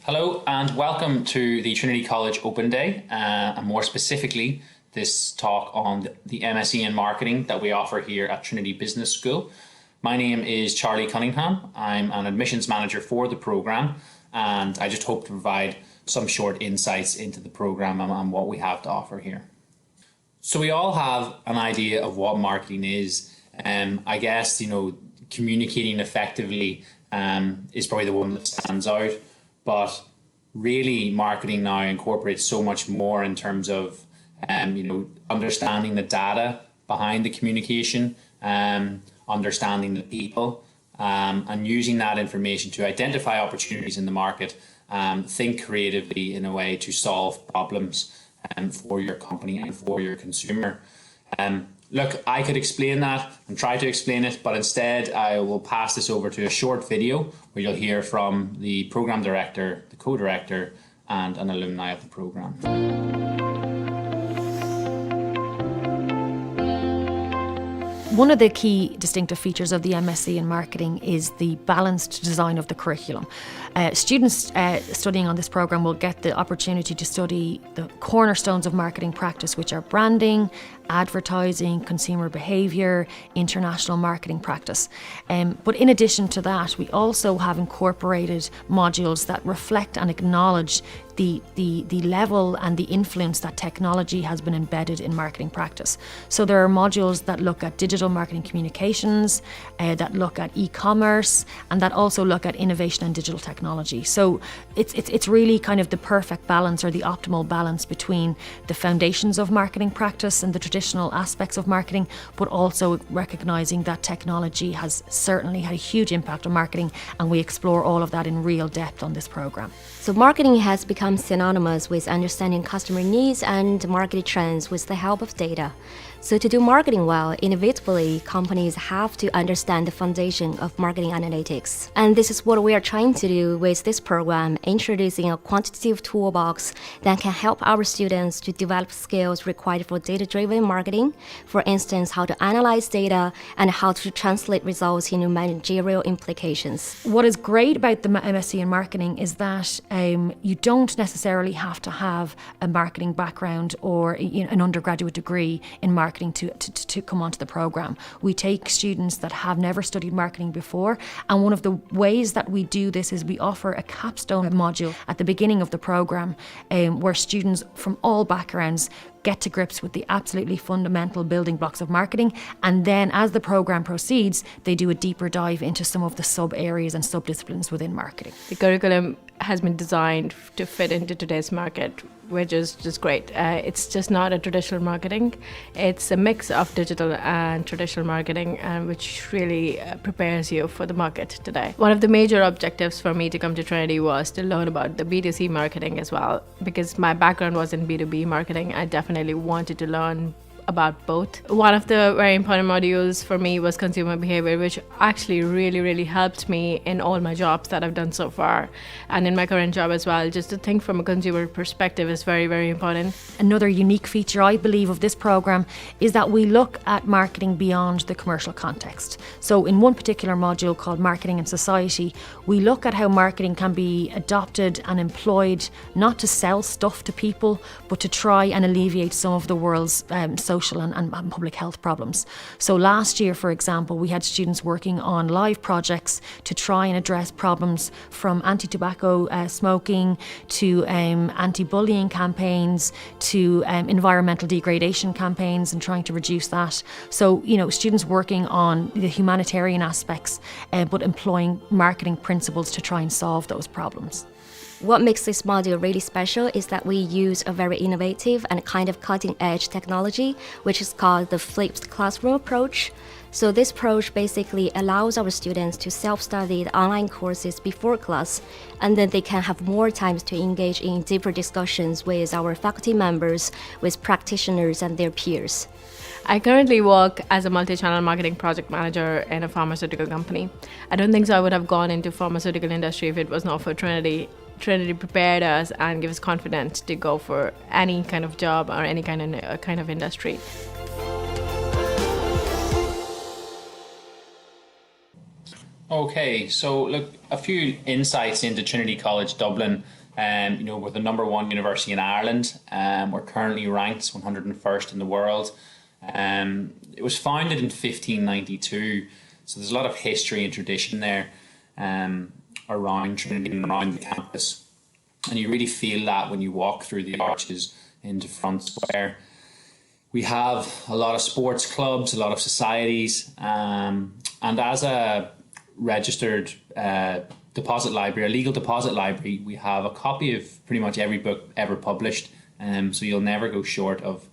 Hello and welcome to the Trinity College Open Day, and more specifically this talk on the M.Sc in Marketing that we offer here at Trinity Business School. My name is Charlie Cunningham. I'm an admissions manager for the programme, and I just hope to provide some short insights into the programme and what we have to offer here. So we all have an idea of what marketing is. I guess, communicating effectively is probably the one that stands out. But really, marketing now incorporates so much more in terms of, understanding the data behind the communication, understanding the people, and using that information to identify opportunities in the market, think creatively in a way to solve problems for your company and for your consumer. Look, I could explain that and try to explain it, but instead I will pass this over to a short video where you'll hear from the program director, the co-director, and an alumni of the program. One of the key distinctive features of the M.Sc in Marketing is the balanced design of the curriculum. Students studying on this programme will get the opportunity to study the cornerstones of marketing practice, which are branding, advertising, consumer behaviour, international marketing practice. But in addition to that, we also have incorporated modules that reflect and acknowledge the level and the influence that technology has been embedded in marketing practice. So there are modules that look at digital marketing communications, that look at e-commerce, and that also look at innovation and digital technology. So it's really kind of the perfect balance, or the optimal balance, between the foundations of marketing practice and the traditional aspects of marketing, but also recognising that technology has certainly had a huge impact on marketing, and we explore all of that in real depth on this programme. So marketing has become synonymous with understanding customer needs and market trends with the help of data. So to do marketing well, inevitably, companies have to understand the foundation of marketing analytics. And this is what we are trying to do with this program, introducing a quantitative toolbox that can help our students to develop skills required for data-driven marketing. For instance, how to analyze data and how to translate results into managerial implications. What is great about the M.Sc in Marketing is that you don't necessarily have to have a marketing background or an undergraduate degree in marketing to come onto the programme. We take students that have never studied marketing before, and one of the ways that we do this is we offer a capstone module at the beginning of the programme, where students from all backgrounds get to grips with the absolutely fundamental building blocks of marketing, and then as the programme proceeds, they do a deeper dive into some of the sub-areas and sub-disciplines within marketing. The curriculum has been designed to fit into today's market, which is just great. It's just not a traditional marketing. It's a mix of digital and traditional marketing, which really prepares you for the market today. One of the major objectives for me to come to Trinity was to learn about the B2C marketing as well. Because my background was in B2B marketing, I definitely wanted to learn about both. One of the very important modules for me was consumer behavior, which actually really helped me in all my jobs that I've done so far, and in my current job as well. Just to think from a consumer perspective is very important. Another unique feature, I believe, of this programme is that we look at marketing beyond the commercial context. So in one particular module called Marketing and Society, we look at how marketing can be adopted and employed not to sell stuff to people, but to try and alleviate some of the world's social and public health problems. So last year, for example, we had students working on live projects to try and address problems from anti-tobacco smoking to anti-bullying campaigns to environmental degradation campaigns and trying to reduce that. So, students working on the humanitarian aspects, but employing marketing principles to try and solve those problems. What makes this module really special is that we use a very innovative and kind of cutting-edge technology, which is called the flipped classroom approach. So this approach basically allows our students to self-study the online courses before class, and then they can have more time to engage in deeper discussions with our faculty members, with practitioners and their peers. I currently work as a multi-channel marketing project manager in a pharmaceutical company. I don't think so I would have gone into pharmaceutical industry if it was not for Trinity. Trinity prepared us and gave us confidence to go for any kind of job or any kind of industry. Okay, so look, a few insights into Trinity College Dublin. We're the number one university in Ireland. We're currently ranked 101st in the world. It was founded in 1592, so there's a lot of history and tradition there around Trinity and around the campus. And you really feel that when you walk through the arches into Front Square. We have a lot of sports clubs, a lot of societies, and as a registered deposit library, a legal deposit library, we have a copy of pretty much every book ever published. So you'll never go short of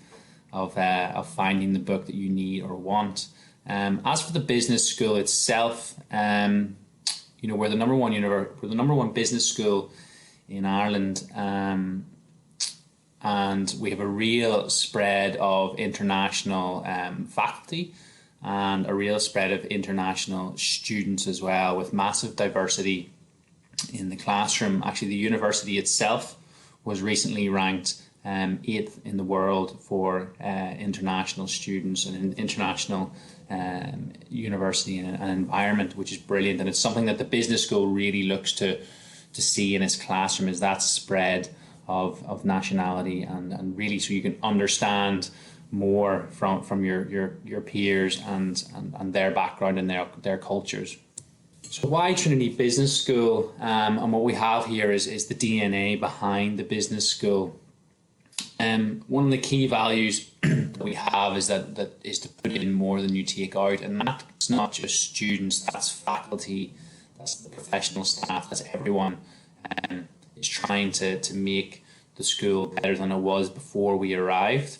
finding the book that you need or want. As for the business school itself, we're the number one we're the number one business school in Ireland, and we have a real spread of international faculty and a real spread of international students as well, with massive diversity in the classroom. Actually, the university itself was recently ranked 8th in the world for international students and an international university and environment, which is brilliant. And it's something that the business school really looks to see in its classroom, is that spread of nationality, and really so you can understand more from your peers and their background and their cultures. So why Trinity Business School? And what we have here is the DNA behind the business school. One of the key values that we have is that is to put in more than you take out, and that's not just students, that's faculty, that's the professional staff, that's everyone. Is trying to make the school better than it was before we arrived.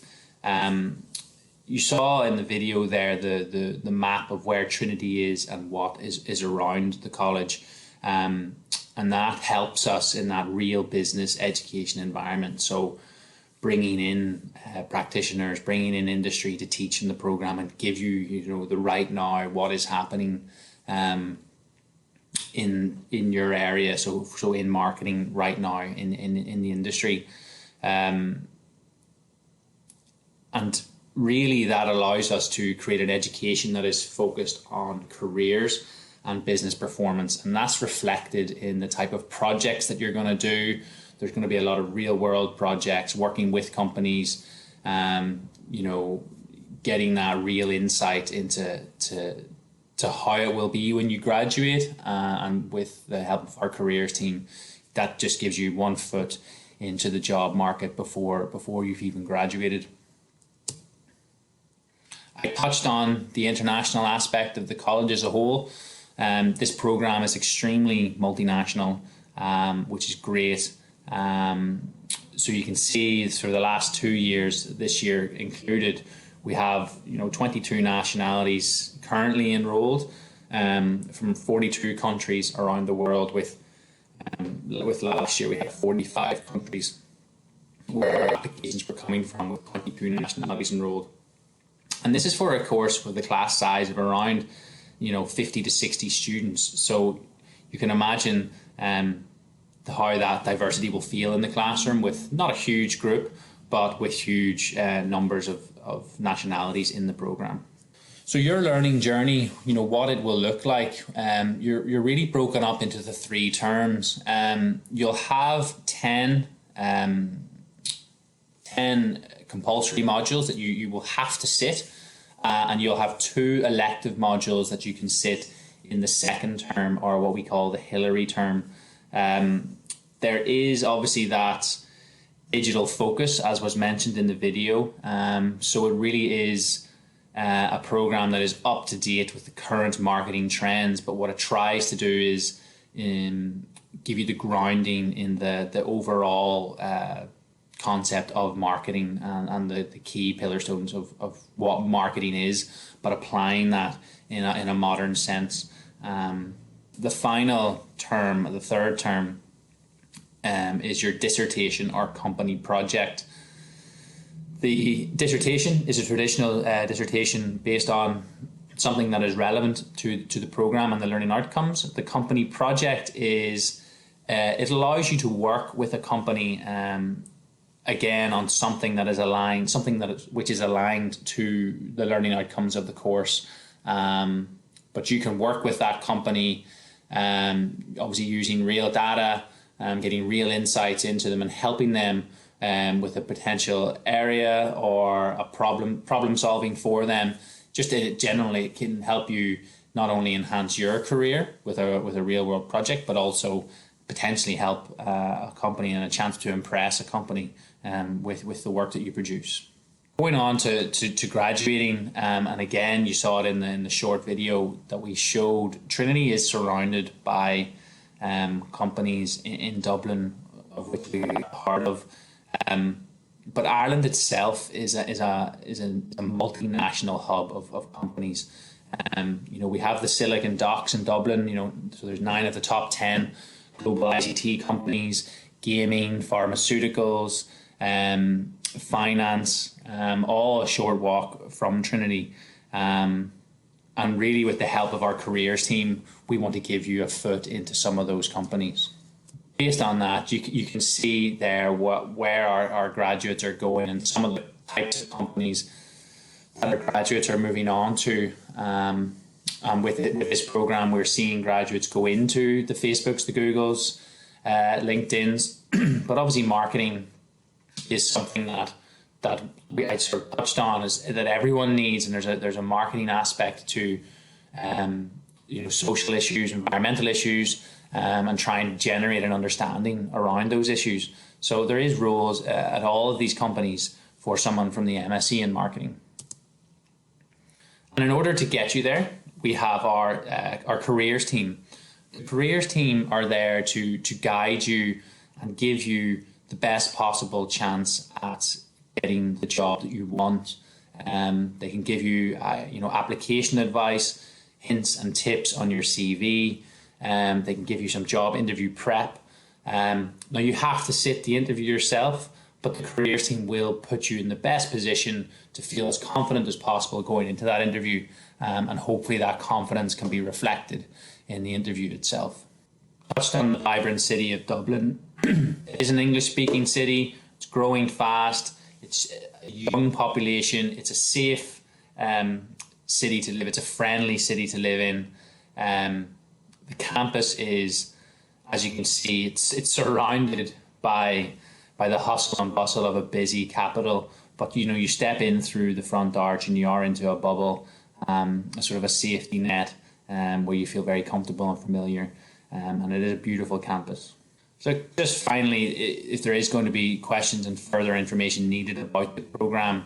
You saw in the video there the map of where Trinity is and what is around the college, and that helps us in that real business education environment. So bringing in practitioners, bringing in industry to teach in the program and give you the right now, what is happening in your area, so in marketing right now in the industry, and really that allows us to create an education that is focused on careers and business performance, and that's reflected in the type of projects that you're going to do. There's going to be a lot of real world projects, working with companies, getting that real insight into how it will be when you graduate, and with the help of our careers team, that just gives you 1 foot into the job market before you've even graduated. I touched on the international aspect of the college as a whole. This program is extremely multinational, which is great. So you can see for the last 2 years, this year included, we have 22 nationalities currently enrolled, from 42 countries around the world, with last year we had 45 countries where applications were coming from, with 22 nationalities enrolled. And this is for a course with a class size of around 50 to 60 students. So you can imagine how that diversity will feel in the classroom, with not a huge group, but with huge numbers of nationalities in the program. So your learning journey, what it will look like, you're really broken up into the 3 terms. You'll have 10 compulsory modules that you will have to sit, and you'll have 2 elective modules that you can sit in the second term, or what we call the Hillary term. There is obviously that digital focus, as was mentioned in the video. So it really is a program that is up to date with the current marketing trends, but what it tries to do is give you the grounding in the overall concept of marketing, and the key pillarstones of what marketing is, but applying that in a modern sense. The final term, the third term, is your dissertation or company project. The dissertation is a traditional dissertation based on something that is relevant to the program and the learning outcomes. The company project is it allows you to work with a company, again, on something that is aligned, which is aligned to the learning outcomes of the course. but you can work with that company, obviously using real data, getting real insights into them and helping them with a potential area or a problem solving for them. Just generally it can help you not only enhance your career with a real world project, but also potentially help a company and a chance to impress a company with the work that you produce. Going on to graduating, and again, you saw it in the short video that we showed, Trinity is surrounded by companies in Dublin, of which we are part of. But Ireland itself is a multinational hub of companies. We have the Silicon Docks in Dublin, so there's 9 of the top 10 global ICT companies, gaming, pharmaceuticals, finance, all a short walk from Trinity. And really with the help of our careers team, we want to give you a foot into some of those companies. Based on that, you can see there where our graduates are going and some of the types of companies that our graduates are moving on to. With this program, we're seeing graduates go into the Facebooks, the Googles, LinkedIn's, but obviously marketing is something that I sort of touched on, is that everyone needs, and there's a marketing aspect to social issues, environmental issues, and trying to generate an understanding around those issues. So there is roles at all of these companies for someone from the M.Sc in marketing. And in order to get you there, we have our careers team. The careers team are there to guide you and give you the best possible chance at getting the job that you want. They can give you application advice, hints and tips on your CV. They can give you some job interview prep. Now you have to sit the interview yourself, but the careers team will put you in the best position to feel as confident as possible going into that interview, and hopefully that confidence can be reflected in the interview itself. Touched on the vibrant city of Dublin. It is an English-speaking city. It's growing fast. It's a young population. It's a safe city to live. It's a friendly city to live in. The campus is, as you can see, it's surrounded by the hustle and bustle of a busy capital. But you step in through the front arch and you are into a bubble, a sort of a safety net, where you feel very comfortable and familiar. And it is a beautiful campus. So just finally, if there is going to be questions and further information needed about the program,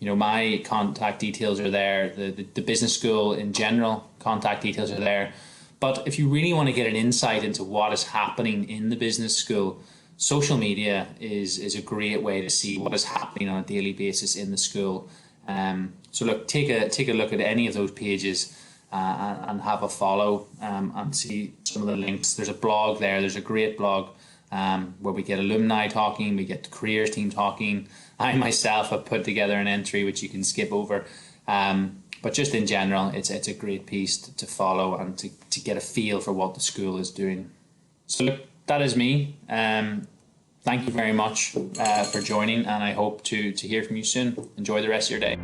my contact details are there. The business school in general, contact details are there. But if you really want to get an insight into what is happening in the business school, social media is a great way to see what is happening on a daily basis in the school. So look, take a look at any of those pages and have a follow and see some of the links. There's a blog there. There's a great blog where we get alumni talking, we get the careers team talking. I myself have put together an entry which you can skip over. But just in general, it's a great piece to follow and to get a feel for what the school is doing. So look, that is me. Thank you very much for joining, and I hope to hear from you soon. Enjoy the rest of your day.